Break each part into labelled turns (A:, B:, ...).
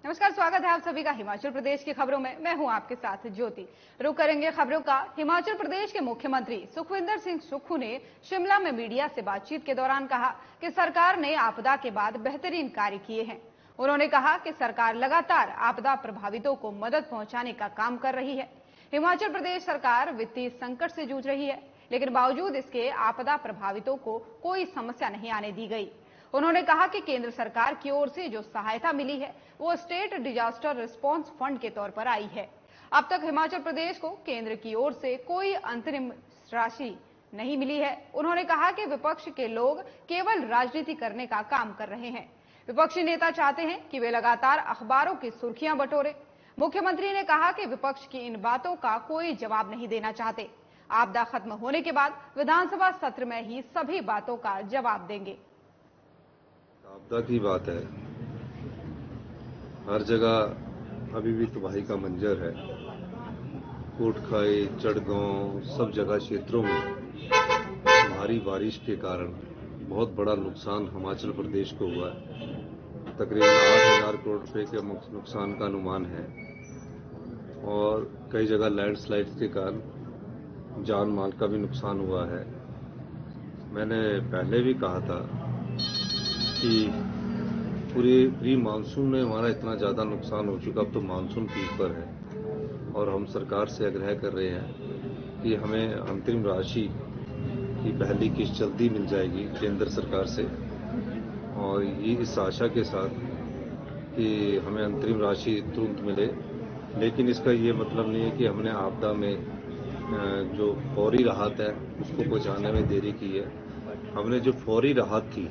A: नमस्कार, स्वागत है आप सभी का हिमाचल प्रदेश की खबरों में। मैं हूं आपके साथ ज्योति। रुक करेंगे खबरों का। हिमाचल प्रदेश के मुख्यमंत्री सुखविंदर सिंह सुक्खू ने शिमला में मीडिया से बातचीत के दौरान कहा कि सरकार ने आपदा के बाद बेहतरीन कार्य किए हैं। उन्होंने कहा कि सरकार लगातार आपदा प्रभावितों को मदद पहुंचाने का काम कर रही है। हिमाचल प्रदेश सरकार वित्तीय संकट से जूझ रही है, लेकिन बावजूद इसके आपदा प्रभावितों को कोई समस्या नहीं आने दी गई। उन्होंने कहा कि केंद्र सरकार की ओर से जो सहायता मिली है वो स्टेट डिजास्टर रिस्पांस फंड के तौर पर आई है। अब तक हिमाचल प्रदेश को केंद्र की ओर से कोई अंतरिम राशि नहीं मिली है। उन्होंने कहा कि विपक्ष के लोग केवल राजनीति करने का काम कर रहे हैं। विपक्षी नेता चाहते हैं कि वे लगातार अखबारों की सुर्खियां बटोरे। मुख्यमंत्री ने कहा कि विपक्ष की इन बातों का कोई जवाब नहीं देना चाहते। आपदा खत्म होने के बाद विधानसभा सत्र में ही सभी बातों का जवाब देंगे।
B: आपदा की बात है, हर जगह अभी भी तबाही का मंजर है। कोटखाई, चढ़गांव, सब जगह क्षेत्रों में भारी बारिश के कारण बहुत बड़ा नुकसान हिमाचल प्रदेश को हुआ है। तकरीबन 8,000 करोड़ रुपए के नुकसान का अनुमान है और कई जगह लैंडस्लाइड के कारण जान माल का भी नुकसान हुआ है। मैंने पहले भी कहा था कि पूरे प्री मानसून में हमारा इतना ज़्यादा नुकसान हो चुका, अब तो मानसून पीक पर है और हम सरकार से आग्रह कर रहे हैं कि हमें अंतरिम राशि की पहली किस्त जल्दी मिल जाएगी केंद्र सरकार से, और ये इस आशा के साथ कि हमें अंतरिम राशि तुरंत मिले। लेकिन इसका ये मतलब नहीं है कि हमने आपदा में जो फौरी राहत है उसको पहुँचाने में देरी की है। हमने जो फौरी राहत थी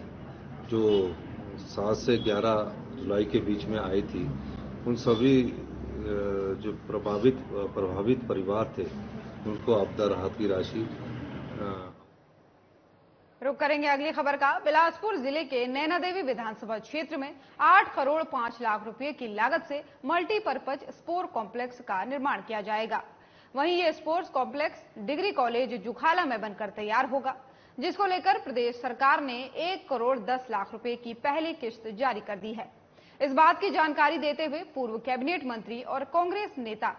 B: जो 7 से 11 जुलाई के बीच में आई थी, उन सभी जो प्रभावित परिवार थे उनको आपदा राहत की राशि।
A: रुक करेंगे अगली खबर का। बिलासपुर जिले के नैना देवी विधानसभा क्षेत्र में 8 करोड़ 5 लाख रुपए की लागत से मल्टीपर्पज स्पोर्ट कॉम्प्लेक्स का निर्माण किया जाएगा। वहीं ये sports complex degree college Jukhala में बनकर तैयार होगा, जिसको लेकर प्रदेश सरकार ने 1 करोड़ 10 लाख रुपए की पहली किस्त जारी कर दी है। इस बात की जानकारी देते हुए पूर्व कैबिनेट मंत्री और कांग्रेस नेता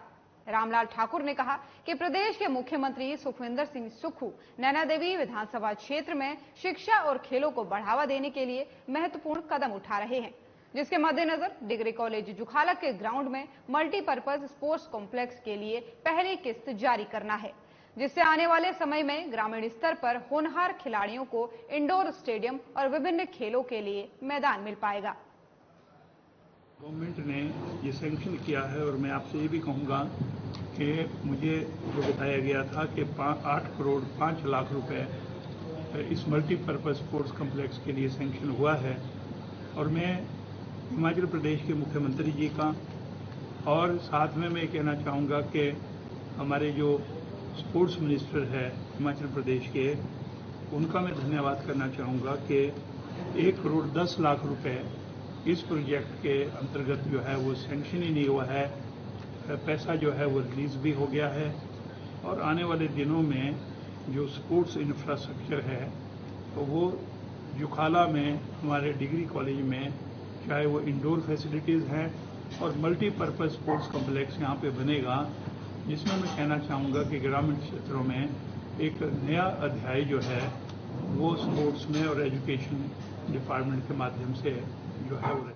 A: रामलाल ठाकुर ने कहा कि प्रदेश के मुख्यमंत्री सुखविंदर सिंह सुक्खू नैना देवी विधानसभा क्षेत्र में शिक्षा और खेलों को बढ़ावा देने के लिए महत्वपूर्ण कदम उठा रहे हैं, जिसके मद्देनजर डिग्री कॉलेज जुखाला के ग्राउंड में मल्टीपर्पज स्पोर्ट्स कॉम्प्लेक्स के लिए पहली किस्त जारी करना है, जिससे आने वाले समय में ग्रामीण स्तर पर होनहार खिलाड़ियों को इंडोर स्टेडियम और विभिन्न खेलों के लिए मैदान मिल पाएगा।
C: गवर्नमेंट ने ये सैंक्शन किया है और मैं आपसे ये भी कहूँगा कि मुझे जो बताया गया था कि 8 करोड़ 5 लाख रुपए इस मल्टीपर्पज स्पोर्ट्स कॉम्प्लेक्स के लिए सैंक्शन हुआ है, और मैं हिमाचल प्रदेश के मुख्यमंत्री जी का और साथ में मैं कहना चाहूँगा कि हमारे जो स्पोर्ट्स मिनिस्टर है हिमाचल प्रदेश के, उनका मैं धन्यवाद करना चाहूँगा कि 1 करोड़ 10 लाख रुपए इस प्रोजेक्ट के अंतर्गत जो है वो सैंक्शन ही नहीं हुआ है, पैसा जो है वो रिलीज भी हो गया है। और आने वाले दिनों में जो स्पोर्ट्स इंफ्रास्ट्रक्चर है तो वो जुखाला में हमारे डिग्री कॉलेज में, चाहे वो इंडोर फैसिलिटीज़ हैं और मल्टीपर्पज़ स्पोर्ट्स कॉम्प्लेक्स यहाँ पे बनेगा, जिसमें मैं कहना चाहूँगा कि ग्रामीण क्षेत्रों में एक नया अध्याय जो है वो स्पोर्ट्स में और एजुकेशन डिपार्टमेंट के माध्यम से जो है वो।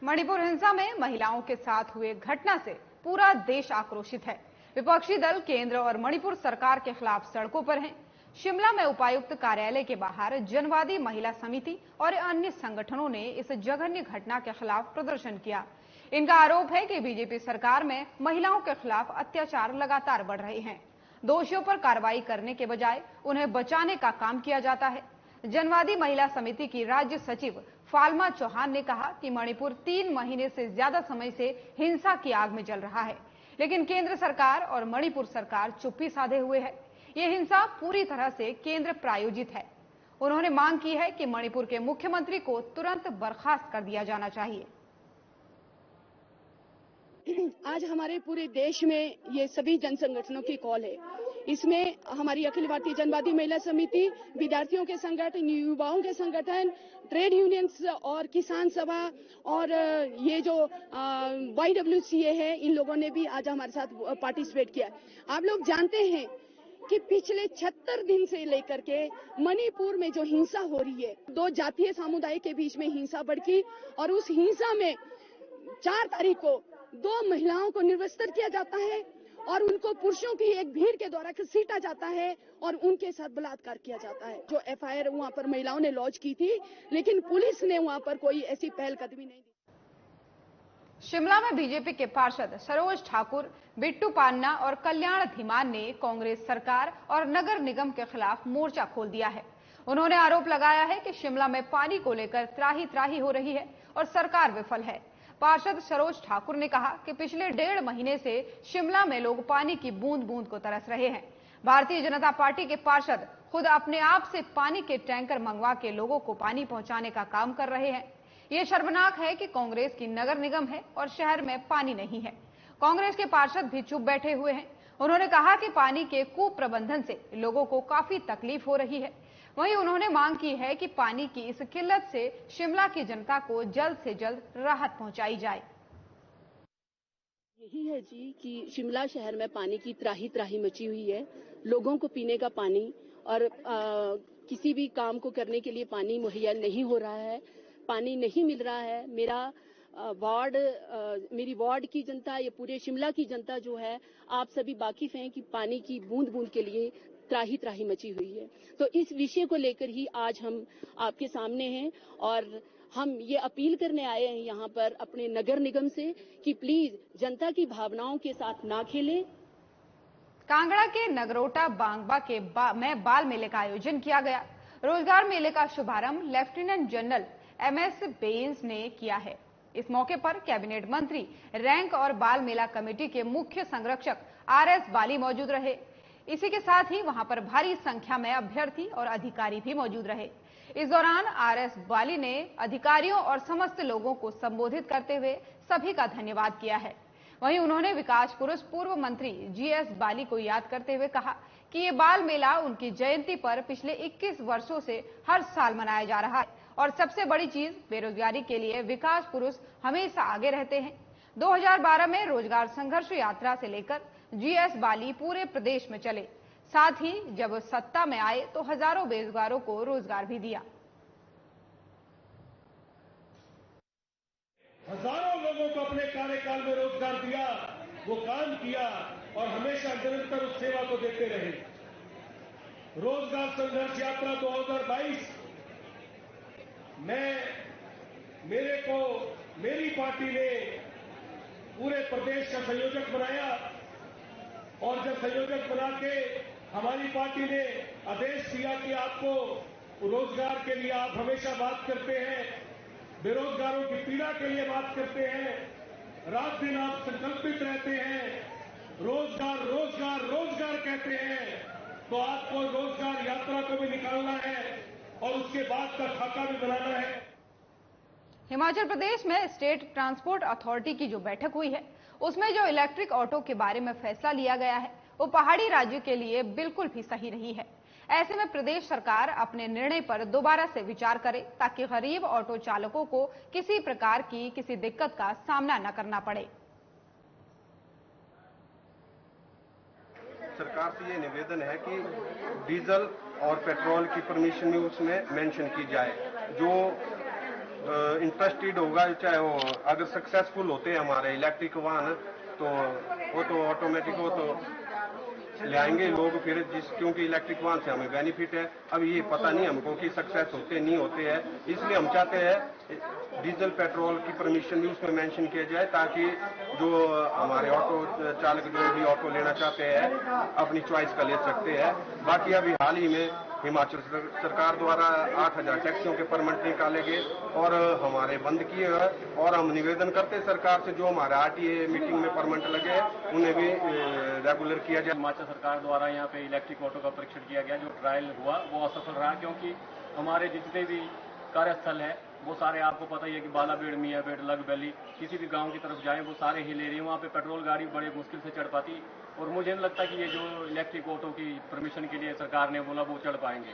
A: मणिपुर हिंसा में महिलाओं के साथ हुए घटना से पूरा देश आक्रोशित है। विपक्षी दल केंद्र और मणिपुर सरकार के खिलाफ सड़कों पर हैं। शिमला में उपायुक्त कार्यालय के बाहर जनवादी महिला समिति और अन्य संगठनों ने इस जघन्य घटना के खिलाफ प्रदर्शन किया। इनका आरोप है कि बीजेपी सरकार में महिलाओं के खिलाफ अत्याचार लगातार बढ़ रहे हैं। दोषियों पर कार्रवाई करने के बजाय उन्हें बचाने का काम किया जाता है। जनवादी महिला समिति की राज्य सचिव फाल्मा चौहान ने कहा कि मणिपुर 3 महीने से ज्यादा समय से हिंसा की आग में जल रहा है, लेकिन केंद्र सरकार और मणिपुर सरकार चुप्पी साधे हुए है। ये हिंसा पूरी तरह से केंद्र प्रायोजित है। उन्होंने मांग की है कि मणिपुर के मुख्यमंत्री को तुरंत बर्खास्त कर दिया जाना चाहिए।
D: आज हमारे पूरे देश में ये सभी जन संगठनों की कॉल है इसमें हमारी अखिल भारतीय जनवादी महिला समिति, विद्यार्थियों के संगठन, युवाओं के संगठन, ट्रेड यूनियंस और किसान सभा और ये जो YWCA है, इन लोगों ने भी आज हमारे साथ पार्टिसिपेट किया। आप लोग जानते हैं कि पिछले 76 दिन से लेकर के मणिपुर में जो हिंसा हो रही है, दो जातीय समुदाय के बीच में हिंसा भड़की और उस हिंसा में 4 तारीख को 2 महिलाओं को निर्वस्त्र किया जाता है और उनको पुरुषों की एक भीड़ के द्वारा घसीटा जाता है और उनके साथ बलात्कार किया जाता है। जो FIR वहां पर महिलाओं ने लॉन्च की थी, लेकिन पुलिस ने वहां पर कोई ऐसी पहलकदमी नहीं दी।
A: शिमला में बीजेपी के पार्षद सरोज ठाकुर, बिट्टू पान्ना और कल्याण धीमान ने कांग्रेस सरकार और नगर निगम के खिलाफ मोर्चा खोल दिया है। उन्होंने आरोप लगाया है कि शिमला में पानी को लेकर त्राही त्राही हो रही है और सरकार विफल है। पार्षद सरोज ठाकुर ने कहा कि पिछले 1.5 महीने से शिमला में लोग पानी की बूंद बूंद को तरस रहे हैं। भारतीय जनता पार्टी के पार्षद खुद अपने आप से पानी के टैंकर मंगवा के लोगों को पानी पहुंचाने का काम कर रहे हैं। ये शर्मनाक है कि कांग्रेस की नगर निगम है और शहर में पानी नहीं है। कांग्रेस के पार्षद भी चुप बैठे हुए हैं। उन्होंने कहा कि पानी के कुप्रबंधन से लोगों को काफी तकलीफ हो रही है। वहीं उन्होंने मांग की है कि पानी की इस किल्लत से शिमला की जनता को जल्द से जल्द राहत पहुंचाई जाए।
D: यही है जी कि शिमला शहर में पानी की त्राही त्राही मची हुई है। लोगों को पीने का पानी और किसी भी काम को करने के लिए पानी मुहैया नहीं हो रहा है, पानी नहीं मिल रहा है। मेरी वार्ड की जनता, ये पूरे शिमला की जनता जो है, आप सभी वाकिफ हैं कि पानी की बूंद बूंद के लिए त्राही त्राही मची हुई है। तो इस विषय को लेकर ही आज हम आपके सामने हैं और हम ये अपील करने आए हैं यहाँ पर अपने नगर निगम से कि प्लीज जनता की भावनाओं के साथ ना खेलें।
A: कांगड़ा के नगरोटा बांगबा के में बाल मेले का आयोजन किया गया। रोजगार मेले का शुभारंभ लेफ्टिनेंट जनरल MS बेंस ने किया है। इस मौके पर कैबिनेट मंत्री, रैंक और बाल मेला कमेटी के मुख्य संरक्षक RS बाली मौजूद रहे। इसी के साथ ही वहां पर भारी संख्या में अभ्यर्थी और अधिकारी भी मौजूद रहे। इस दौरान RS बाली ने अधिकारियों और समस्त लोगों को संबोधित करते हुए सभी का धन्यवाद किया है। वहीं उन्होंने विकास पुरुष पूर्व मंत्री GS बाली को याद करते हुए कहा कि ये बाल मेला उनकी जयंती पर पिछले 21 वर्षों से हर साल मनाया जा रहा है और सबसे बड़ी चीज, बेरोजगारी के लिए विकास पुरुष हमेशा आगे रहते हैं। 2012 में रोजगार संघर्ष यात्रा से लेकर GS बाली पूरे प्रदेश में चले। साथ ही जब सत्ता में आए तो हजारों बेरोजगारों को रोजगार भी दिया।
E: हजारों लोगों को अपने कार्यकाल में रोजगार दिया, वो काम किया और हमेशा निरंतर उस सेवा को देते रहे। रोजगार संघर्ष यात्रा 2022 मेरी पार्टी ने पूरे प्रदेश का संयोजक बनाया और जब संयोजक बना के हमारी पार्टी ने आदेश दिया कि आपको रोजगार के लिए आप हमेशा बात करते हैं, बेरोजगारों की पीड़ा के लिए बात करते हैं, रात दिन आप संकल्पित रहते हैं, रोजगार रोजगार रोजगार कहते हैं, तो आपको रोजगार यात्रा को भी निकालना है और उसके बाद का खाका भी बनाना है।
A: हिमाचल प्रदेश में स्टेट ट्रांसपोर्ट अथॉरिटी की जो बैठक हुई है, उसमें जो इलेक्ट्रिक ऑटो के बारे में फैसला लिया गया है, वो पहाड़ी राज्य के लिए बिल्कुल भी सही नहीं है। ऐसे में प्रदेश सरकार अपने निर्णय पर दोबारा से विचार करे ताकि गरीब ऑटो चालकों को किसी प्रकार की किसी दिक्कत का सामना न करना पड़े।
F: सरकार से ये निवेदन है कि डीजल और पेट्रोल की परमिशन भी उसमें मेंशन की जाए। जो इंटरेस्टेड होगा, चाहे वो अगर सक्सेसफुल होते हैं हमारे इलेक्ट्रिक वाहन, तो वो तो ऑटोमेटिक वो तो ले आएंगे लोग फिर, क्योंकि इलेक्ट्रिक वाहन से हमें बेनिफिट है। अब ये पता नहीं हमको कि सक्सेस होते नहीं होते हैं, इसलिए हम चाहते हैं डीजल पेट्रोल की परमिशन भी उसमें मेंशन किया जाए ताकि जो हमारे ऑटो चालक जो भी ऑटो लेना चाहते हैं अपनी चॉइस का ले सकते हैं। बाकी अभी हाल ही में हिमाचल सरकार द्वारा 8000 टैक्सियों के परमिट निकाले गए और हमारे बंद किए हैं और हम निवेदन करते हैं सरकार से जो हमारे RTA मीटिंग में परमिट लगे उन्हें भी रेगुलर किया जाए।
G: हिमाचल सरकार द्वारा यहाँ पे इलेक्ट्रिक ऑटो का परीक्षण किया गया, जो ट्रायल हुआ वो असफल रहा, क्योंकि हमारे जितने भी कार्यस्थल है वो सारे आपको पता ही है कि बालाबेड़, मियाँबेड़, लगबैली, किसी भी गांव की तरफ जाएं वो सारे हिल एरिया, वहाँ पे पेट्रोल गाड़ी बड़े मुश्किल से चढ़ पाती। और मुझे नहीं लगता कि ये जो इलेक्ट्रिक ऑटो की परमिशन के लिए सरकार ने बोला वो चढ़ पाएंगे।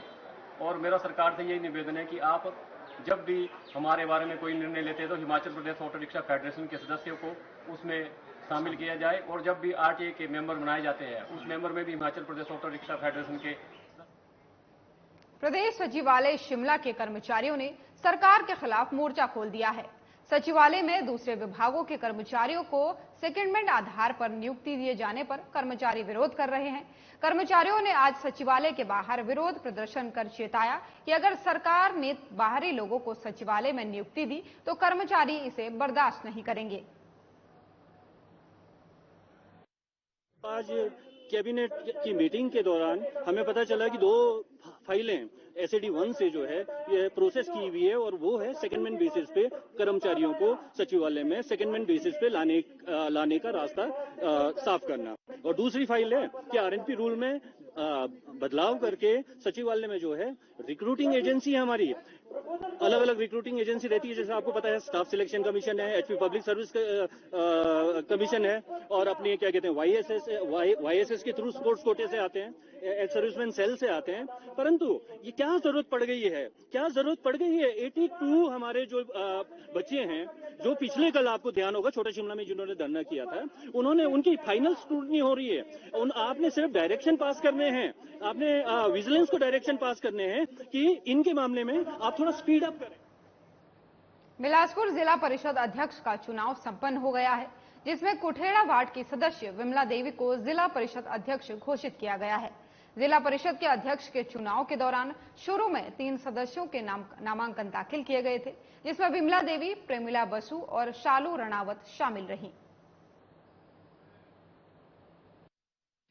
G: और मेरा सरकार से यही निवेदन है कि आप जब भी हमारे बारे में कोई निर्णय लेते हैं तो Himachal Pradesh auto rickshaw federation के सदस्यों को उसमें शामिल किया जाए, और जब भी आरटीए के मेंबर बनाए जाते हैं उस मेंबर में भी Himachal Pradesh auto rickshaw federation के।
A: प्रदेश सचिवालय शिमला के कर्मचारियों ने सरकार के खिलाफ मोर्चा खोल दिया है। सचिवालय में दूसरे विभागों के कर्मचारियों को सेकेंडमेंट आधार पर नियुक्ति दिए जाने पर कर्मचारी विरोध कर रहे हैं। कर्मचारियों ने आज सचिवालय के बाहर विरोध प्रदर्शन कर चेताया कि अगर सरकार ने बाहरी लोगों को सचिवालय में नियुक्ति दी तो कर्मचारी इसे बर्दाश्त नहीं करेंगे।
H: आज कैबिनेट की मीटिंग के दौरान हमें पता चला कि 2 फाइलें SAD 1 से जो है ये प्रोसेस की हुई है, और वो है सेकेंडमेंट बेसिस पे कर्मचारियों को सचिवालय में सेकेंडमेंट बेसिस पे लाने का रास्ता साफ करना। और दूसरी फाइल है कि RNP रूल में बदलाव करके सचिवालय में जो है रिक्रूटिंग एजेंसी है हमारी, अलग अलग रिक्रूटिंग एजेंसी रहती है, जैसे आपको पता है स्टाफ सिलेक्शन कमीशन है, HP पब्लिक सर्विस कमीशन है, और अपने क्या कहते हैं YSS के थ्रू स्पोर्ट्स कोटे से आते हैं, एक्स सर्विसमैन सेल से आते हैं। परंतु ये क्या जरूरत पड़ गई है, 82 हमारे जो बच्चे हैं जो पिछले कल आपको ध्यान होगा छोटा शिमला में जिन्होंने धरना किया था, उनकी फाइनल स्क्रूटनी हो रही है। आपने सिर्फ डायरेक्शन पास करने हैं, आपने विजिलेंस को डायरेक्शन पास करने हैं कि इनके मामले में आप थोड़ा स्पीड अप करें।
A: बिलासपुर जिला परिषद अध्यक्ष का चुनाव संपन्न हो गया है, जिसमें कुठेड़ा वार्ड की सदस्य विमला देवी को जिला परिषद अध्यक्ष घोषित किया गया है। जिला परिषद के अध्यक्ष के चुनाव के दौरान शुरू में 3 सदस्यों के नामांकन दाखिल किए गए थे, जिसमें विमला देवी, प्रेमिला बसु और शालू रणावत शामिल रहीं।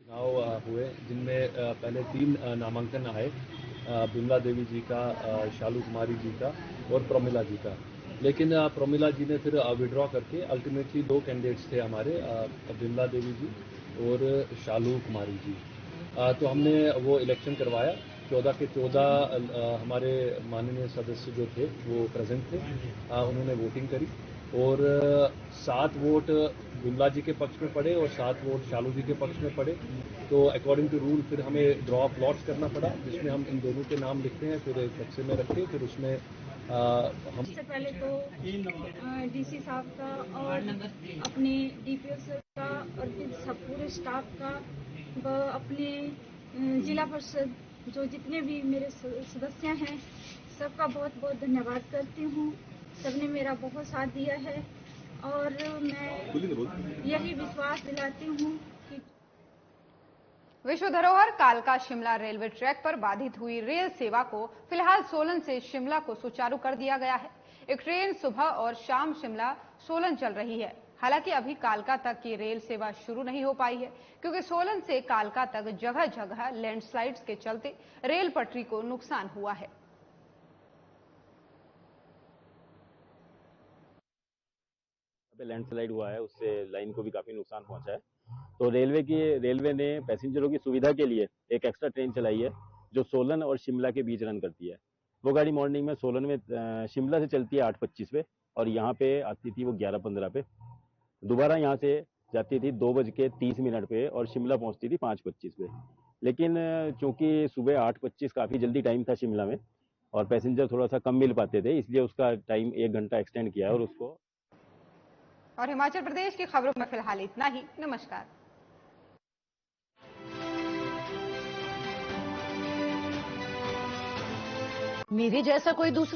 I: चुनाव हुए जिनमें पहले 3 नामांकन आए, विमला देवी जी का, शालू कुमारी जी का और प्रोमिला जी का। लेकिन प्रोमिला जी ने फिर विड्रॉ करके अल्टीमेटली 2 कैंडिडेट्स थे हमारे, विमला देवी जी और शालू कुमारी जी। तो हमने वो इलेक्शन करवाया। 14 के 14 हमारे माननीय सदस्य जो थे वो प्रेजेंट थे, उन्होंने वोटिंग करी और 7 वोट विमला जी के पक्ष में पड़े और 7 वोट शालू जी के पक्ष में पड़े। तो अकॉर्डिंग टू रूल फिर हमें ड्रॉ प्लॉट्स करना पड़ा, जिसमें हम इन दोनों के नाम लिखते हैं, फिर एक बक्से में रखते, फिर उसमें हम
J: सबसे पहले तो DC साहब का और अपने DPO सर का और फिर सब पूरे स्टाफ का व अपने जिला परिषद जो जितने भी मेरे सदस्य हैं सबका बहुत बहुत धन्यवाद करती हूँ। सबने मेरा बहुत साथ दिया है और मैं यही विश्वास दिलाती हूँ कि
A: विश्व धरोहर कालका शिमला रेलवे ट्रैक पर बाधित हुई रेल सेवा को फिलहाल सोलन से शिमला को सुचारू कर दिया गया है। एक ट्रेन सुबह और शाम शिमला सोलन चल रही है। हालांकि अभी कालका तक की रेल सेवा शुरू नहीं हो पाई है, क्योंकि सोलन से कालका तक जगह जगह लैंडस्लाइड्स के चलते रेल पटरी को नुकसान हुआ है।
K: लैंडस्लाइड हुआ है, उससे लाइन को भी काफी नुकसान पहुंचा है। तो रेलवे ने पैसेंजरों की सुविधा के लिए एक एक्स्ट्रा ट्रेन चलाई है जो सोलन और शिमला के बीच रन करती है। वो गाड़ी मॉर्निंग में सोलन में शिमला से चलती है 8:25 पे और यहाँ पे आती थी वो 11:15 पे। दोबारा यहाँ से जाती थी 2:30 पे और शिमला पहुंचती थी 5:25 पे। लेकिन चूंकि सुबह 8:25 काफी जल्दी टाइम था शिमला में और पैसेंजर थोड़ा सा कम मिल पाते थे, इसलिए उसका टाइम 1 घंटा एक्सटेंड किया और उसको।
A: और हिमाचल प्रदेश की खबरों में फिलहाल इतना ही। नमस्कार।
L: मेरे जैसा कोई दूसरा